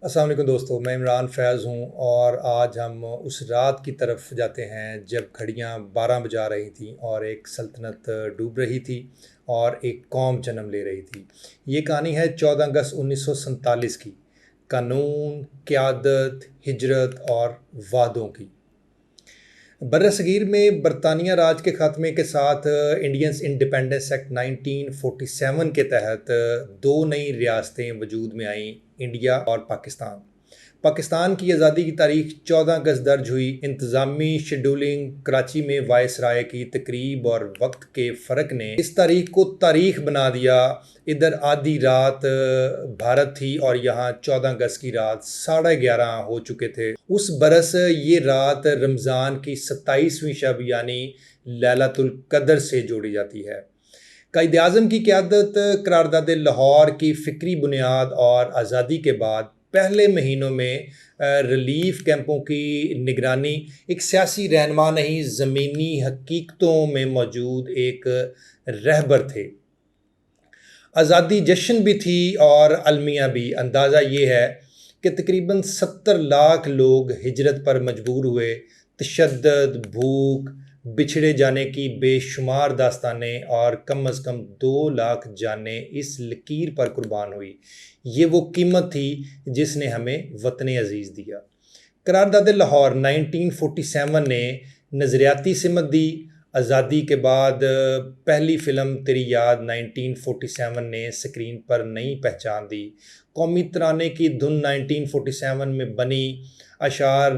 अस्सलाम वालेकुम दोस्तों, मैं इमरान फैज़ हूँ और आज हम उस रात की तरफ जाते हैं जब घड़ियाँ 12 बजा रही थीं और एक सल्तनत डूब रही थी और एक कौम जन्म ले रही थी। ये कहानी है 14 अगस्त 1947 की। कानून, क़यादत, हिजरत और वादों की। बरसगीर में बरतानिया राज के ख़ात्मे के साथ इंडियंस इंडिपेंडेंस एक्ट 1947 के तहत दो नई रियासतें वजूद में आईं, इंडिया और पाकिस्तान। पाकिस्तान की आज़ादी की तारीख 14 अगस्त दर्ज हुई। इंतज़ामी शेड्यूलिंग, कराची में वायसराय की तकरीब और वक्त के फ़र्क ने इस तारीख को तारीख बना दिया। इधर आधी रात भारत थी और यहाँ 14 अगस्त की रात 11:30 हो चुके थे। उस बरस ये रात रमज़ान की 27वीं शब यानी लैलतुल कदर से जोड़ी जाती है। कायद आज़म की क़यादत, करारदाद लाहौर की फ़िक्री बुनियाद और आज़ादी के बाद पहले महीनों में रिलीफ कैंपों की निगरानी एक सियासी रहनुमा नहीं, ज़मीनी हकीकतों में मौजूद एक रहबर थे। आज़ादी जश्न भी थी और अलमिया भी। अंदाज़ा ये है कि तकरीबन 70 लाख लोग हिजरत पर मजबूर हुए। तशद्दुद, भूख, बिछड़े जाने की बेशुमार दास्तानें और कम अज़ कम 2 लाख जानें इस लकीर पर कुर्बान हुई। ये वो कीमत थी जिसने हमें वतन अज़ीज़ दिया। करारदाद लाहौर 1947 ने नज़रियाती सिमत दी। आज़ादी के बाद पहली फ़िल्म तेरी याद 1947 ने स्क्रीन पर नई पहचान दी। कौमी तराने की धुन 1947 में बनी। अशार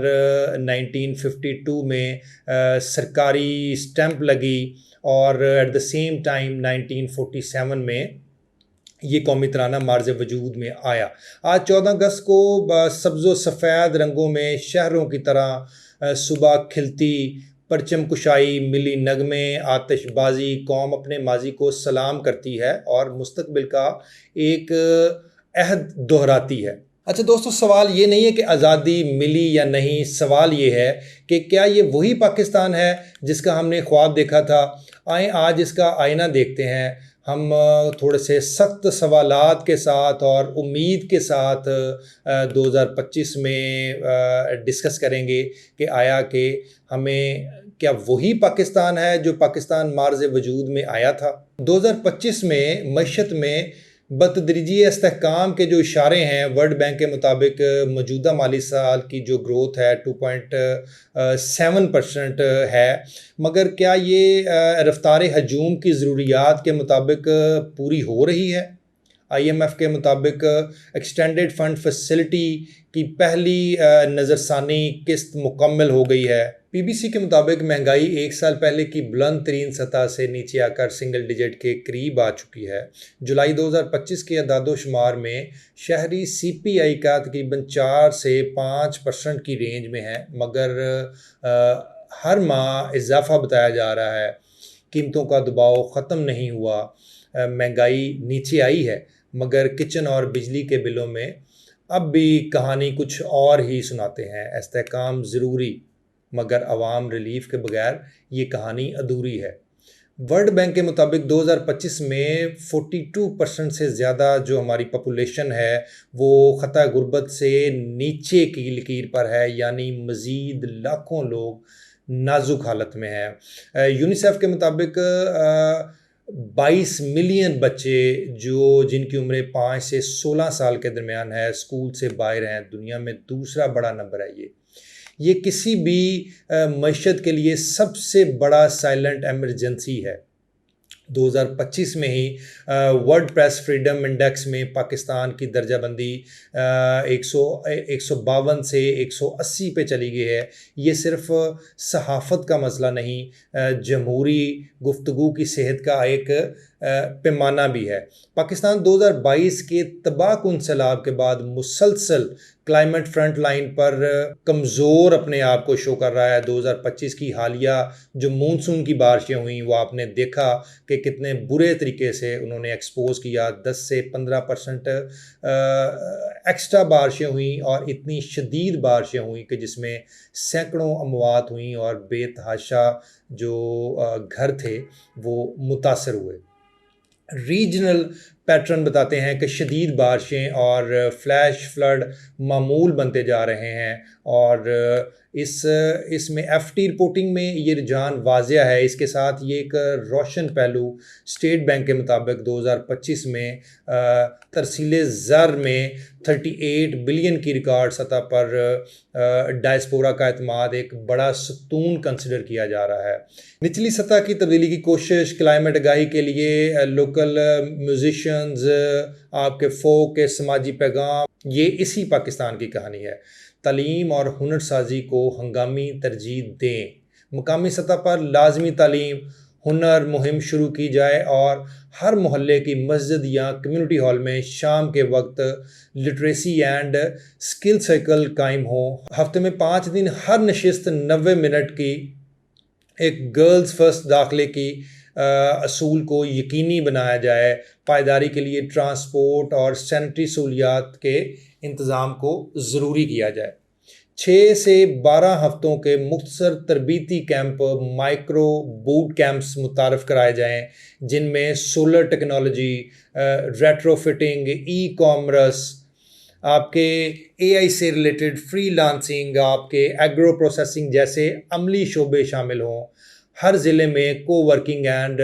1952 में सरकारी स्टैंप लगी और एट द सेम टाइम 1947 में ये कौमी तराना मार्ज़ वजूद में आया। आज 14 अगस्त को सब्ज़ व सफ़ेद रंगों में शहरों की तरह सुबह खिलती, परचम कुशाई, मिली नगमे, आतिशबाजी, कौम अपने माजी को सलाम करती है और मुस्तकबिल का एक अहद दोहराती है। अच्छा दोस्तों, सवाल ये नहीं है कि आज़ादी मिली या नहीं, सवाल ये है कि क्या ये वही पाकिस्तान है जिसका हमने ख्वाब देखा था। आए आज इसका आईना देखते हैं। हम थोड़े से सख्त सवालात के साथ और उम्मीद के साथ 2025 में डिस्कस करेंगे कि आया कि हमें क्या वही पाकिस्तान है जो पाकिस्तान मार्ज़ वजूद में आया था। 2025 में मईशत में बतदरीजी इस्तेहकाम के जो इशारे हैं, वर्ल्ड बैंक के मुताबिक मौजूदा माली साल की जो ग्रोथ है 2.7% है, मगर क्या ये रफ्तार हजूम की ज़रूरियात के मुताबिक पूरी हो रही है। IMF के मुताबिक एक्सटेंडेड फ़ंड फैसिलिटी की पहली नज़रसानी किस्त मुकम्मल हो गई है। BBC के मुताबिक महंगाई एक साल पहले की बुलंद तरीन सतह से नीचे आकर सिंगल डिजिट के करीब आ चुकी है। जुलाई 2025 के अदाद-ओ-शुमार में शहरी CPI का तकरीबन 4 से 5% की रेंज में है, मगर हर माह इजाफा बताया जा रहा है। कीमतों का दबाव ख़त्म नहीं हुआ। महंगाई नीचे आई है, मगर किचन और बिजली के बिलों में अब भी कहानी कुछ और ही सुनाते हैं। इस्तेहकाम ज़रूरी, मगर आवाम रिलीफ के बगैर ये कहानी अधूरी है। वर्ल्ड बैंक के मुताबिक 2025 में 42% से ज़्यादा जो हमारी पॉपुलेशन है वो ख़तरा गुर्बत से नीचे की लकीर पर है, यानी मज़ीद लाखों लोग नाजुक हालत में हैं। यूनिसेफ के मुताबिक 22 मिलियन बच्चे जिनकी उम्र 5 से 16 साल के दरमियान है, स्कूल से बाहर हैं। दुनिया में दूसरा बड़ा नंबर है ये किसी भी मईशत के लिए सबसे बड़ा साइलेंट एमरजेंसी है। 2025 में ही वर्ल्ड प्रेस फ्रीडम इंडेक्स में पाकिस्तान की दर्जाबंदी 152 से 180 पे चली गई है। ये सिर्फ सहाफ़त का मसला नहीं, जमहूरी गुफ्तगू की सेहत का एक पैमाना भी है। पाकिस्तान 2022 के तबाहकुन सैलाब के बाद मुसलसल क्लाइमेट फ्रंट लाइन पर कमज़ोर अपने आप को शो कर रहा है। 2025 की हालिया जो मानसून की बारिशें हुई वो आपने देखा कि कितने बुरे तरीके से उन्होंने एक्सपोज़ किया। 10 से 15% एक्स्ट्रा बारिशें हुई और इतनी शदीद बारिशें हुई कि जिसमें सैकड़ों अमवात हुई और बेतहाशा जो घर थे वो मुतासर हुए। रीजनल پیٹرن بتاتے ہیں کہ شدید بارشیں اور فلیش فلڈ معمول بنتے جا رہے ہیں، اور اس میں ایف ٹی رپورٹنگ میں یہ رجحان واضح ہے۔ اس کے ساتھ یہ ایک روشن پہلو اسٹیٹ بینک کے مطابق 2025 میں ترسیل زر میں 38 بلین کی ریکارڈ سطح پر ڈائسپورا کا اعتماد ایک بڑا ستون کنسیڈر کیا جا رہا ہے۔ نچلی سطح کی تبدیلی کی کوشش، کلائمیٹ آگاہی کے لیے لوکل میوزیشنز، آپ کے فوک کے سماجی پیغام، یہ اسی پاکستان کی کہانی ہے۔ تعلیم اور ہنر سازی کو ہنگامی ترجیح دیں۔ مقامی سطح پر لازمی تعلیم ہنر مہم شروع کی جائے اور ہر محلے کی مسجد یا کمیونٹی ہال میں شام کے وقت لٹریسی اینڈ اسکل سائیکل قائم ہو۔ ہفتے میں 5 دن ہر نشست 90 منٹ کی ایک گرلز فرسٹ داخلے کی اصول کو یقینی بنایا جائے۔ پائیداری کے لیے ٹرانسپورٹ اور سینیٹری سہولیات کے انتظام کو ضروری کیا جائے۔ 6 سے 12 ہفتوں کے مختصر تربیتی کیمپ، مائکرو بوٹ کیمپس متعارف کرائے جائیں، جن میں solar technology, retro fitting, e commerce, آپ کے اے آئی سے ریلیٹڈ فری لانسنگ، آپ کے ایگرو پروسیسنگ جیسے عملی شعبے شامل ہوں۔ ہر ضلع میں کو ورکنگ اینڈ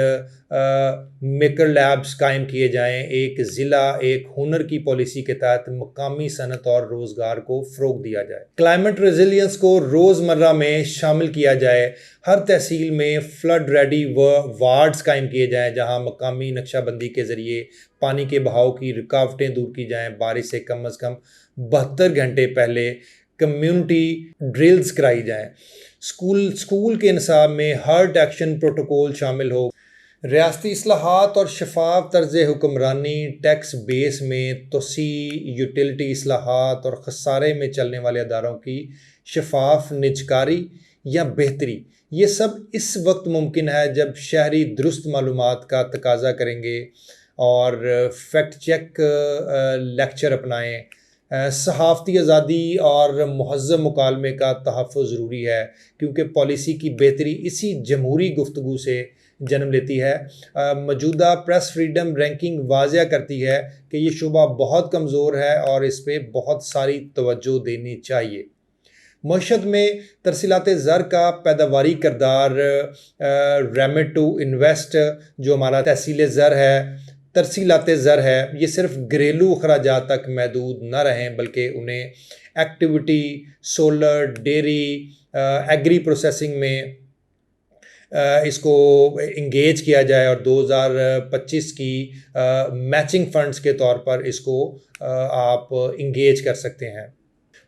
میکر لیبز قائم کیے جائیں۔ ایک ضلع ایک ہنر کی پالیسی کے تحت مقامی صنعت اور روزگار کو فروغ دیا جائے۔ کلائمیٹ ریزیلینس کو روزمرہ میں شامل کیا جائے۔ ہر تحصیل میں فلڈ ریڈی وارڈز قائم کیے جائیں، جہاں مقامی نقشہ بندی کے ذریعے پانی کے بہاؤ کی رکاوٹیں دور کی جائیں۔ بارش سے کم از کم 72 گھنٹے پہلے کمیونٹی ڈرلز کرائی جائیں۔ اسکول کے نصاب میں ہارٹ ایکشن پروٹوکول شامل ہو۔ ریاستی اصلاحات اور شفاف طرز حکمرانی، ٹیکس بیس میں توسیع، یوٹیلٹی اصلاحات اور خسارے میں چلنے والے اداروں کی شفاف نجکاری یا بہتری، یہ سب اس وقت ممکن ہے جب شہری درست معلومات کا تقاضا کریں گے اور فیکٹ چیک لیکچر اپنائیں۔ صحافتی آزادی اور مہذب مکالمے کا تحفظ ضروری ہے، کیونکہ پالیسی کی بہتری اسی جمہوری گفتگو سے جنم لیتی ہے۔ موجودہ پریس فریڈم رینکنگ واضح کرتی ہے کہ یہ شعبہ بہت کمزور ہے اور اس پہ بہت ساری توجہ دینی چاہیے۔ معیشت میں ترسیلات زر کا پیداواری کردار، ریمٹ ٹو انویسٹ، جو ہمارا ترسیلات زر ہے، یہ صرف گھریلو اخراجات تک محدود نہ رہیں، بلکہ انہیں activity, solar, dairy, agri processing میں اس کو انگیج کیا جائے، اور 2025 کی میچنگ فنڈز کے طور پر اس کو آپ انگیج کر سکتے ہیں۔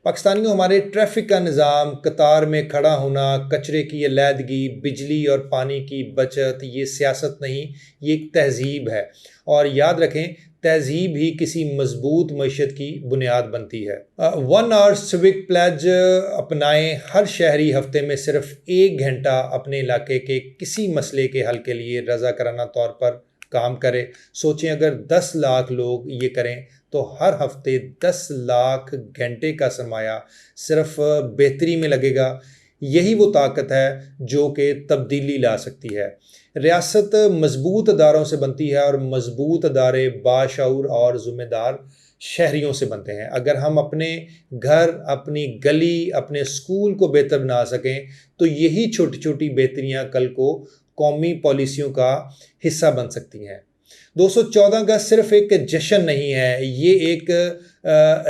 پاکستانیوں، ہمارے ٹریفک کا نظام، قطار میں کھڑا ہونا، کچرے کی علیحدگی، بجلی اور پانی کی بچت، یہ سیاست نہیں، یہ ایک تہذیب ہے، اور یاد رکھیں تہذیب ہی کسی مضبوط معیشت کی بنیاد بنتی ہے۔ 1 hour civic pledge اپنائیں۔ ہر شہری ہفتے میں صرف 1 گھنٹہ اپنے علاقے کے کسی مسئلے کے حل کے لیے رضاکارانہ طور پر کام کرے۔ سوچیں اگر 10 لاکھ لوگ یہ کریں تو ہر ہفتے 10 لاکھ گھنٹے کا سرمایہ صرف بہتری میں لگے گا۔ یہی وہ طاقت ہے جو کہ تبدیلی لا سکتی ہے۔ ریاست مضبوط اداروں سے بنتی ہے، اور مضبوط ادارے باشعور اور ذمہ دار شہریوں سے بنتے ہیں۔ اگر ہم اپنے گھر، اپنی گلی، اپنے اسکول کو بہتر بنا سکیں تو یہی چھوٹی چھوٹی بہتریاں کل کو قومی پالیسیوں کا حصہ بن سکتی ہیں۔ 214 اگست صرف ایک جشن نہیں ہے، یہ ایک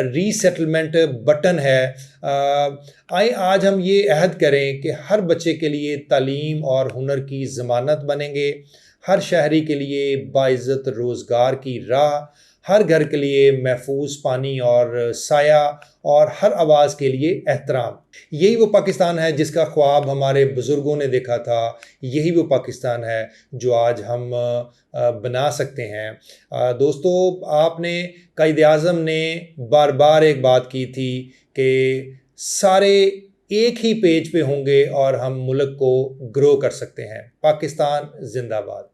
ری سیٹلمنٹ بٹن ہے۔ آئیں آج ہم یہ عہد کریں کہ ہر بچے کے لیے تعلیم اور ہنر کی ضمانت بنیں گے، ہر شہری کے لیے باعزت روزگار کی راہ، ہر گھر کے لیے محفوظ پانی اور سایہ، اور ہر آواز کے لیے احترام۔ یہی وہ پاکستان ہے جس کا خواب ہمارے بزرگوں نے دیکھا تھا، یہی وہ پاکستان ہے جو آج ہم بنا سکتے ہیں۔ دوستو، آپ نے قائد اعظم نے بار بار ایک بات کی تھی کہ سارے ایک ہی پیج پہ ہوں گے اور ہم ملک کو گرو کر سکتے ہیں۔ پاکستان زندہ باد۔